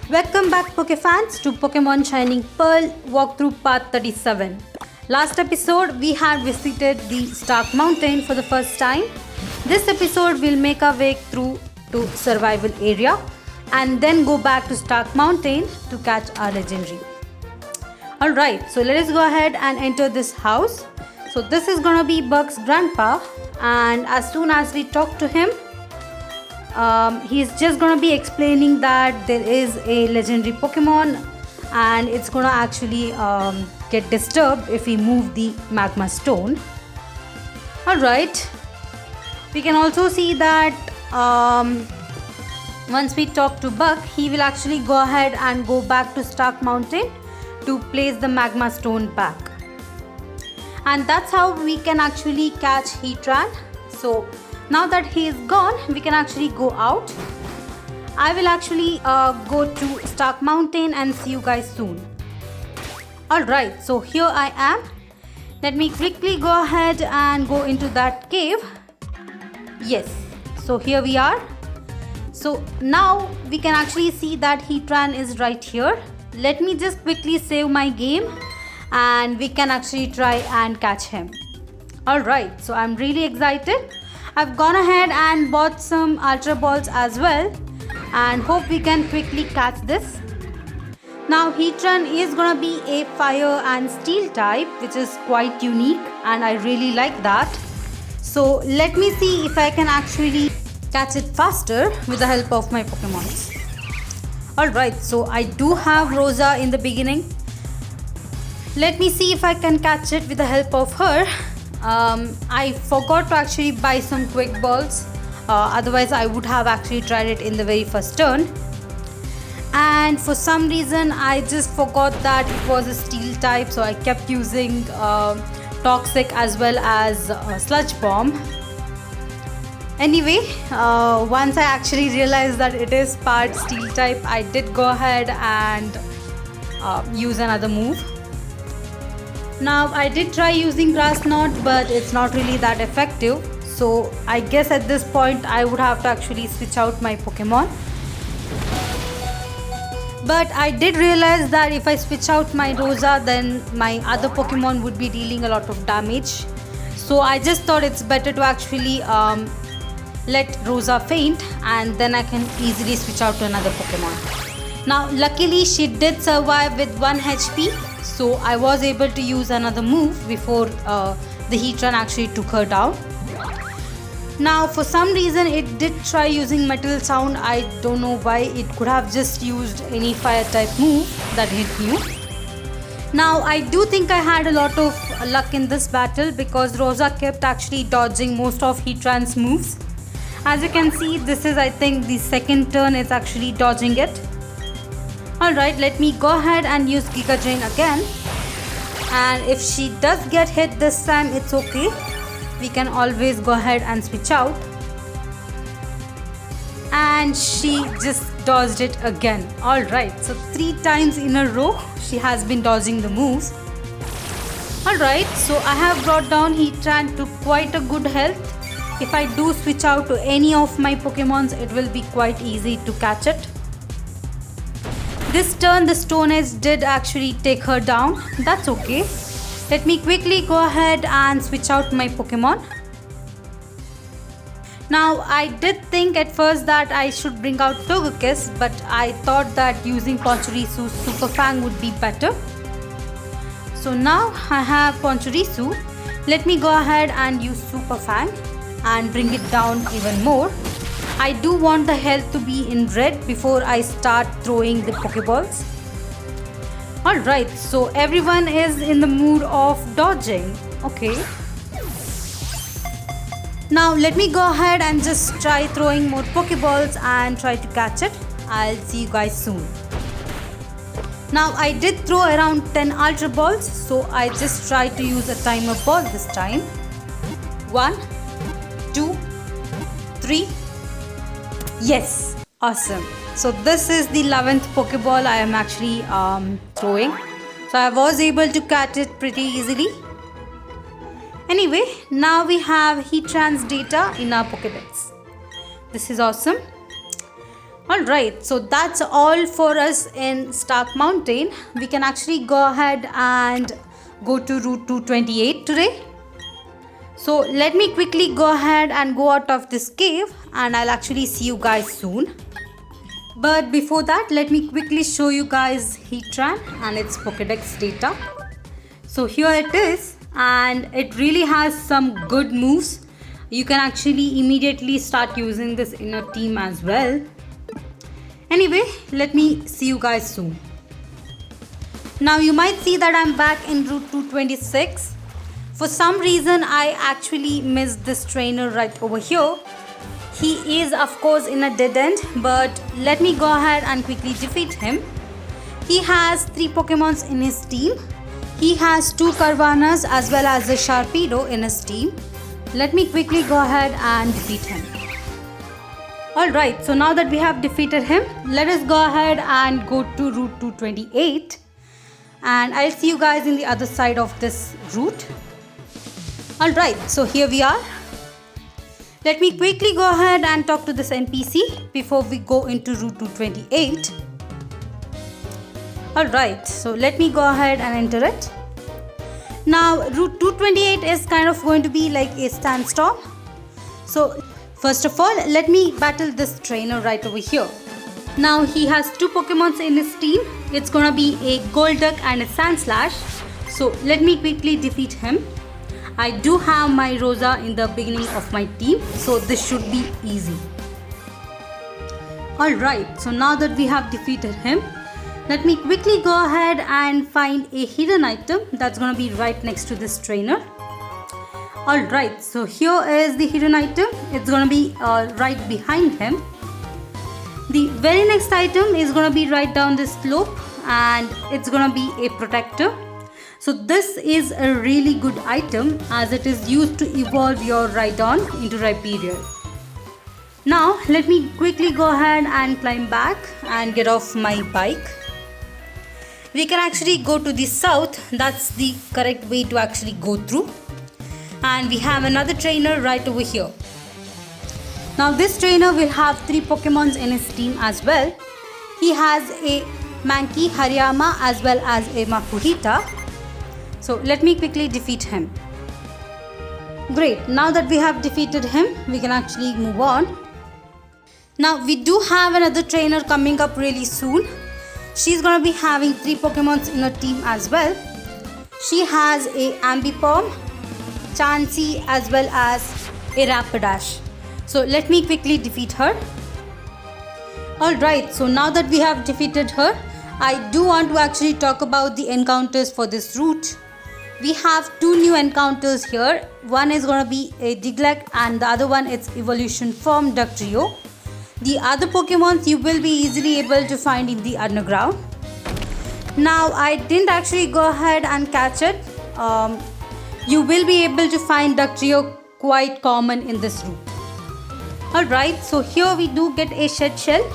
Welcome back Pokefans to Pokémon Shining Pearl walkthrough part 37. Last episode we had visited the Stark Mountain for the first time. This episode we'll make our way through to survival area and then go back to Stark Mountain to catch our legendary. Alright, so let us go ahead and enter this house. So this is gonna be Buck's grandpa, and as soon as we talk to him, he's just gonna be explaining that there is a legendary Pokemon and it's gonna actually get disturbed if we move the magma stone. Alright, we can also see that once we talk to Buck, he will actually go ahead and go back to Stark Mountain to place the magma stone back. And that's how we can actually catch Heatran. So now that he is gone, we can actually go out. I will actually go to Stark Mountain and see you guys soon. Alright, so here I am. Let me quickly go ahead and go into that cave. Yes, so here we are. So now we can actually see that Heatran is right here. Let me just quickly save my game and we can actually try and catch him. Alright, so I'm really excited. I've gone ahead and bought some Ultra Balls as well and hope we can quickly catch this. Now Heatran is gonna be a fire and steel type, which is quite unique and I really like that. So let me see if I can actually catch it faster with the help of my Pokemons. Alright, so I do have Rosa in the beginning. Let me see if I can catch it with the help of her. I forgot to actually buy some quick balls. Otherwise I would have actually tried it in the very first turn. And for some reason I just forgot that it was a steel type, so I kept using Toxic as well as Sludge Bomb. Anyway, once I actually realized that it is part steel type, I did go ahead and use another move. Now I did try using Grass Knot, but it's not really that effective. So I guess at this point I would have to actually switch out my Pokemon. But I did realize that if I switch out my Rosa, then my other Pokemon would be dealing a lot of damage. So I just thought it's better to actually let Rosa faint and then I can easily switch out to another Pokemon. Now luckily she did survive with 1 HP, so I was able to use another move before the Heatran actually took her down. Now for some reason it did try using Metal Sound. I don't know why. It could have just used any fire type move that hit you. Now I do think I had a lot of luck in this battle because Rosa kept actually dodging most of Heatran's moves. As you can see, this is I think the second turn it's actually dodging it. Alright, let me go ahead and use Giga Drain again. And if she does get hit this time, it's okay. We can always go ahead and switch out. And she just dodged it again. Alright, so 3 times in a row she has been dodging the moves. Alright, so I have brought down Heatran to quite a good health. If I do switch out to any of my Pokemons, it will be quite easy to catch it. This turn the Stone Edge did actually take her down. That's okay. Let me quickly go ahead and switch out my Pokemon. Now I did think at first that I should bring out Togekiss, but I thought that using Ponchurisu's Super Fang would be better. So now I have Ponchurisu. Let me go ahead and use Super Fang and bring it down even more. I do want the health to be in red before I start throwing the Pokeballs. Alright, so everyone is in the mood of dodging. Okay. Now let me go ahead and just try throwing more Pokeballs and try to catch it. I'll see you guys soon. Now I did throw around 10 Ultra Balls, so I just tried to use a timer ball this time. 1, 2, 3. Yes, awesome. So this is the 11th Pokeball I am actually throwing. So I was able to catch it pretty easily. Anyway, now we have Heatran's data in our Pokedex. This is awesome. Alright, so that's all for us in Stark Mountain. We can actually go ahead and go to Route 228 today. So let me quickly go ahead and go out of this cave, and I'll actually see you guys soon. But before that, let me quickly show you guys Heatran and its Pokédex data. So here it is, and it really has some good moves. You can actually immediately start using this in a team as well. Anyway, let me see you guys soon. Now you might see that I'm back in Route 226. For some reason, I actually missed this trainer right over here. He is of course in a dead end, but let me go ahead and quickly defeat him. He has 3 Pokemons in his team. He has 2 Carvanas as well as a Sharpedo in his team. Let me quickly go ahead and defeat him. Alright, so now that we have defeated him, let us go ahead and go to Route 228. And I'll see you guys in the other side of this route. Alright, so here we are. Let me quickly go ahead and talk to this NPC before we go into Route 228. Alright, so let me go ahead and enter it. Now Route 228 is kind of going to be like a sandstorm. So first of all, let me battle this trainer right over here. Now he has 2 Pokemons in his team. It's gonna be a Golduck and a Sandslash. So let me quickly defeat him. I do have my Rosa in the beginning of my team, so this should be easy. Alright, so now that we have defeated him, let me quickly go ahead and find a hidden item that's gonna be right next to this trainer. Alright, so here is the hidden item. It's gonna be right behind him. The very next item is gonna be right down this slope, and it's gonna be a protector. So this is a really good item as it is used to evolve your Rhydon into Rhyperior. Now let me quickly go ahead and climb back and get off my bike. We can actually go to the south. That's the correct way to actually go through. And we have another trainer right over here. Now this trainer will have 3 Pokemons in his team as well. He has a Mankey, Hariyama as well as a Makuhita. So let me quickly defeat him. Great, now that we have defeated him, we can actually move on. Now we do have another trainer coming up really soon. She's gonna be having 3 Pokemons in her team as well. She has a Ambipom, Chansey as well as a Rapidash. So let me quickly defeat her. Alright, so now that we have defeated her, I do want to actually talk about the encounters for this route. We have 2 new encounters here. One is going to be a Diglett and the other one is evolution form Dugtrio. The other Pokemons you will be easily able to find in the underground. Now I didn't actually go ahead and catch it. You will be able to find Dugtrio quite common in this route. Alright, so here we do get a shed shell.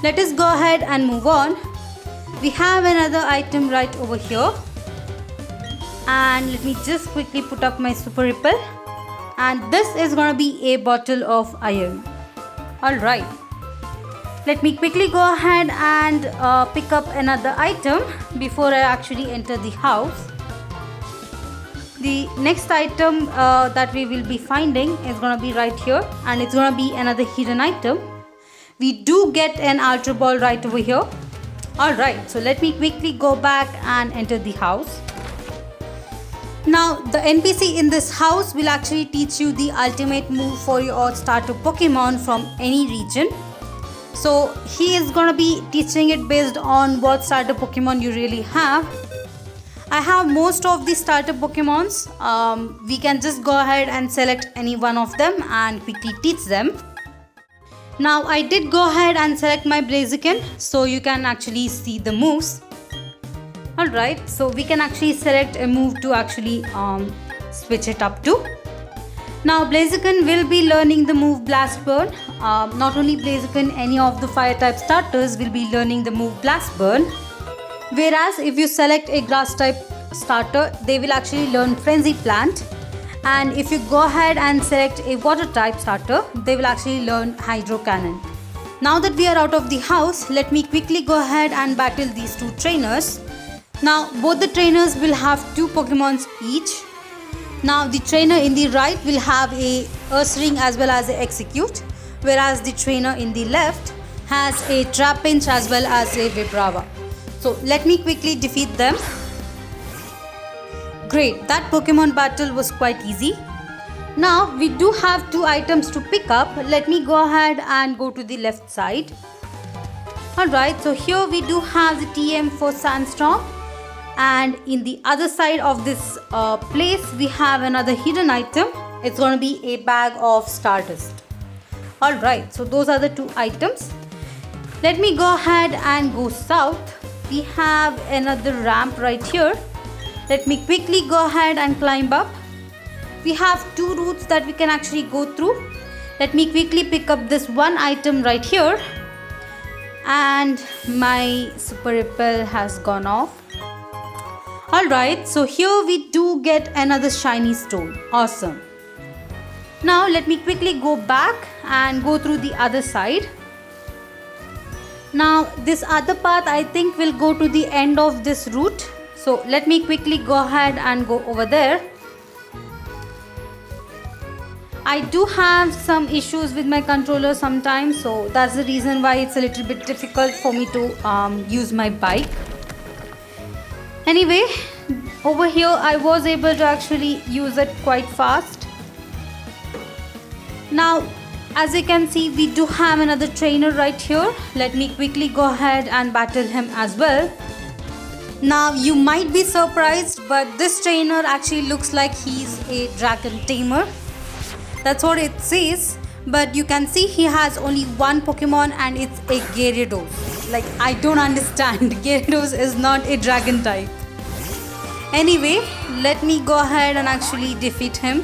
Let us go ahead and move on. We have another item right over here. And let me just quickly put up my super repel, and this is gonna be a bottle of iron. Alright, let me quickly go ahead and pick up another item before I actually enter the house. The next item that we will be finding is gonna be right here, and it's gonna be another hidden item. We do get an Ultra Ball right over here. Alright, so let me quickly go back and enter the house. Now the NPC in this house will actually teach you the ultimate move for your starter Pokemon from any region. So he is gonna be teaching it based on what starter Pokemon you really have. I have most of the starter Pokemons. We can just go ahead and select any one of them and quickly teach them. Now I did go ahead and select my Blaziken so you can actually see the moves. Alright, so we can actually select a move to actually switch it up to. Now Blaziken will be learning the move Blast Burn. Not only Blaziken, any of the fire type starters will be learning the move Blast Burn. Whereas if you select a grass type starter, they will actually learn Frenzy Plant. And if you go ahead and select a water type starter, they will actually learn Hydro Cannon. Now that we are out of the house, let me quickly go ahead and battle these two trainers. Now both the trainers will have 2 Pokemons each. Now the trainer in the right will have a Ursaring as well as a Execute, whereas the trainer in the left has a Trapinch as well as a Vibrava. So let me quickly defeat them. Great, that Pokemon battle was quite easy. Now we do have 2 items to pick up. Let me go ahead and go to the left side. Alright, so here we do have the TM for Sandstorm, and in the other side of this place we have another hidden item. It's going to be a bag of Stardust. Alright, so those are the 2 items. Let me go ahead and go south. We have another ramp right here. Let me quickly go ahead and climb up. We have 2 routes that we can actually go through. Let me quickly pick up this one item right here. And my Super Repel has gone off. Alright, so here we do get another shiny stone. Awesome. Now let me quickly go back and go through the other side. Now this other path I think will go to the end of this route. So let me quickly go ahead and go over there. I do have some issues with my controller sometimes, so that's the reason why it's a little bit difficult for me to use my bike. Anyway, over here I was able to actually use it quite fast. Now as you can see, we do have another trainer right here. Let me quickly go ahead and battle him as well. Now you might be surprised, but this trainer actually looks like he's a dragon tamer. That's what it says, but you can see he has only 1 Pokemon and it's a Gyarados. Like, I don't understand. Gyarados is not a dragon type. Anyway, let me go ahead and actually defeat him.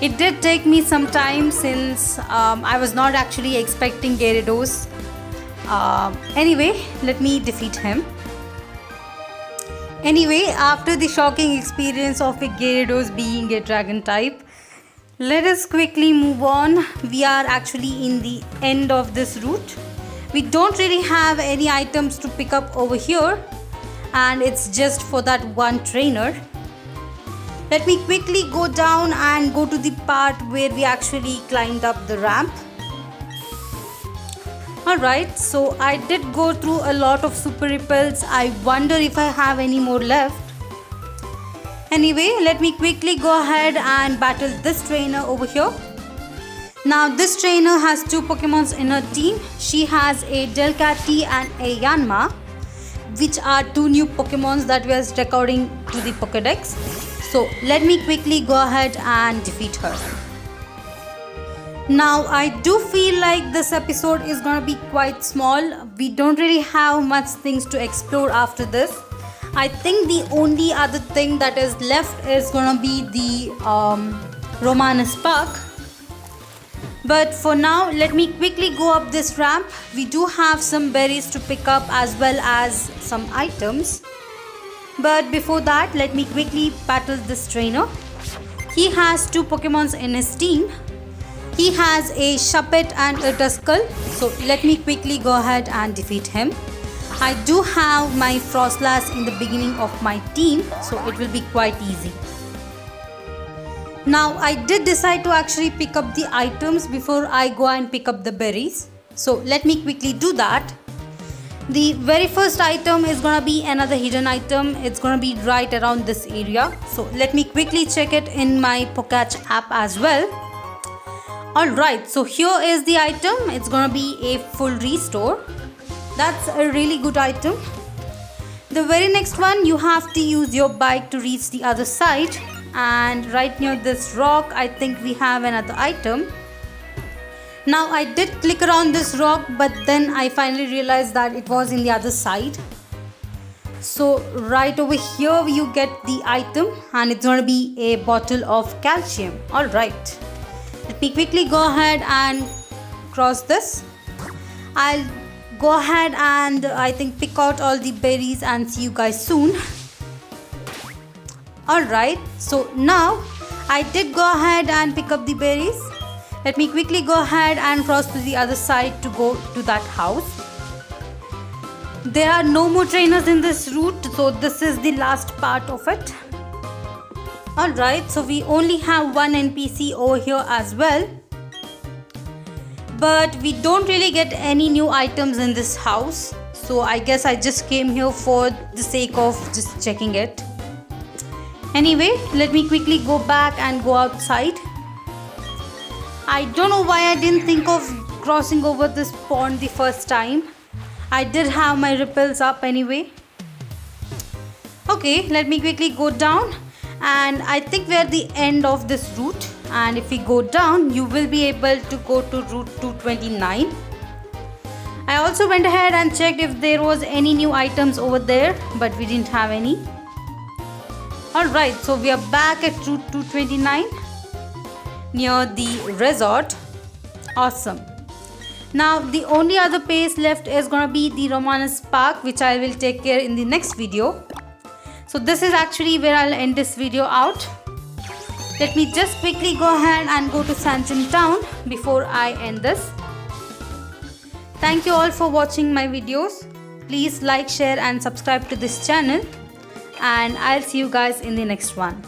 It did take me some time since I was not actually expecting Gyarados. Anyway, let me defeat him. Anyway, after the shocking experience of a Gyarados being a dragon type, let us quickly move on. We are actually in the end of this route. We don't really have any items to pick up over here, and it's just for that one trainer. Let me quickly go down and go to the part where we actually climbed up the ramp. Alright, so I did go through a lot of Super Repels. I wonder if I have any more left. Anyway, let me quickly go ahead and battle this trainer over here. Now this trainer has 2 Pokemons in her team. She has a Delcatty and a Yanma, which are 2 new Pokemons that we are recording to the Pokédex. So let me quickly go ahead and defeat her. Now I do feel like this episode is gonna be quite small. We don't really have much things to explore after this. I think the only other thing that is left is gonna be the Romanus Park. But for now, let me quickly go up this ramp. We do have some berries to pick up as well as some items. But before that, let me quickly battle this trainer. He has 2 Pokemons in his team. He has a Shuppet and a Duskull. So let me quickly go ahead and defeat him. I do have my Frostlass in the beginning of my team, so it will be quite easy. Now I did decide to actually pick up the items before I go and pick up the berries. So let me quickly do that. The very first item is gonna be another hidden item. It's gonna be right around this area. So let me quickly check it in my Pokach app as well. Alright, so here is the item. It's gonna be a full restore. That's a really good item. The very next one, you have to use your bike to reach the other side. And right near this rock, I think we have another item. Now I did click around this rock, but then I finally realized that it was in the other side. So right over here you get the item, and it's going to be a bottle of calcium. Alright, let me quickly go ahead and cross this. I'll go ahead and I think pick out all the berries and see you guys soon. Alright, so now I did go ahead and pick up the berries. Let me quickly go ahead and cross to the other side to go to that house. There are no more trainers in this route, so this is the last part of it. Alright, so we only have one NPC over here as well. But we don't really get any new items in this house. So I guess I just came here for the sake of just checking it. Anyway, let me quickly go back and go outside. I don't know why I didn't think of crossing over this pond the first time. I did have my repels up anyway. Okay, let me quickly go down. And I think we're at the end of this route. And if we go down, you will be able to go to route 229. I also went ahead and checked if there was any new items over there, but we didn't have any. Alright, so we are back at route 229 near the resort. Awesome. Now the only other place left is gonna be the Romanus Park, which I will take care in the next video. So this is actually where I'll end this video out. Let me just quickly go ahead and go to Sandstorm Town before I end this. Thank you all for watching my videos. Please like, share and subscribe to this channel. And I'll see you guys in the next one.